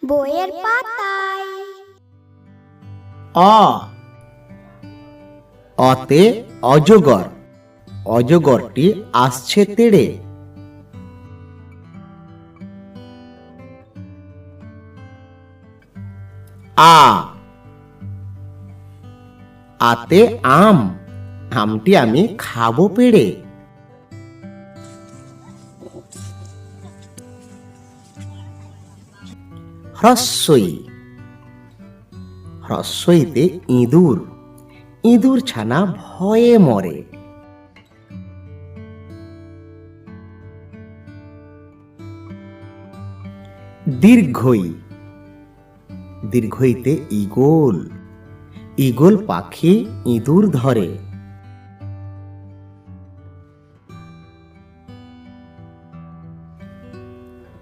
বইয়ের পাতায়। অ অতে অজগর, অজগরটি আসছে তেড়ে। আ আতে আম, আমটি আমি খাবো পেড়ে। হ্রস্বই, হ্রস্বইতে ইঁদুর, ইঁদুর ছানা ভয়ে মরে। দীর্ঘই, দীর্ঘইতে ঈগল, ঈগল পাখি ইঁদুর ধরে।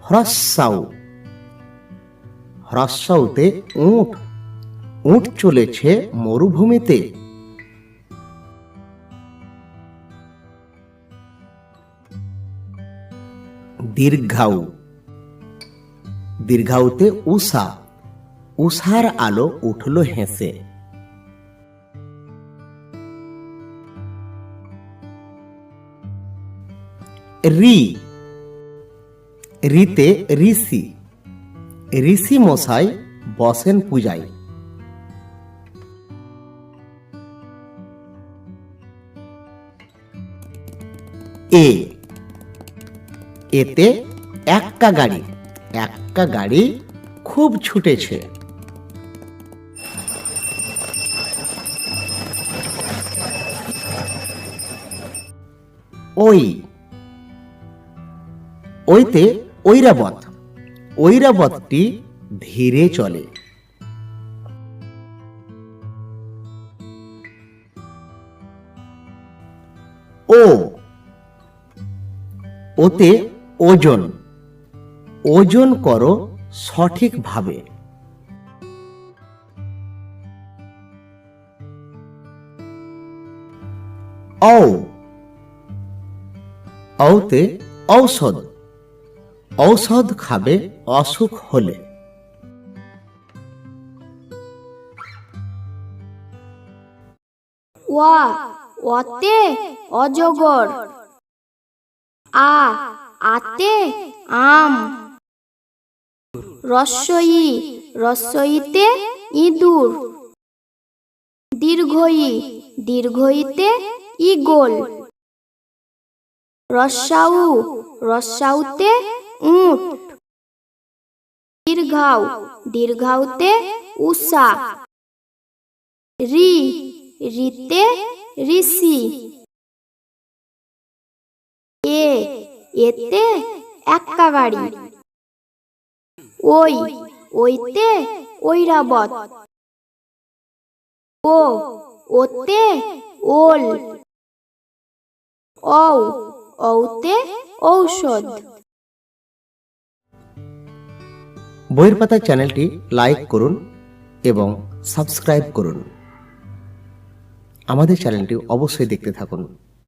হ্রস্বাউ, হ্রস্বাউতে উট, উট চলেছে মরুভূমিতে। দীর্ঘাউ, দীর্ঘাউতে উষা, উষার আলো উঠল হেসে। রি, রিতে ঋষি, ঋষি মশাই বসেন পূজায়। এ, এতে এক্কা গাড়ি, এক্কা গাড়ি খুব ছুটেছে। ওই, ওইতে ঐরাবত, ঐরাবতটি ধীরে চলে। ও, ওতে ওজন, ওজন করো সঠিকভাবে। ঔ, ঔতে ঔষধ, ঔষধ খাবে অসুখ হলে। ওয়া, ওতে অজগর। আ, আতে আম। রস্বই, রস্বইতে ইঁদুর। দীর্ঘই, দীর্ঘইতে ঈগল। রস্বাউ, রস্বাউতে উট। দীর্ঘাউ, দীর্ঘাউতে উষা। রি, রিতে ঋষি। এ, এতে এক্কা গাড়ি। ওই, ওইতে ঐরাবত। ও, ওতে ওল। ঔ, ঔতে ঔষধ। বইয়ের পাতা চ্যানেলটি লাইক করুন এবং সাবস্ক্রাইব করুন। আমাদের চ্যানেলটি অবশ্যই দেখতে থাকুন।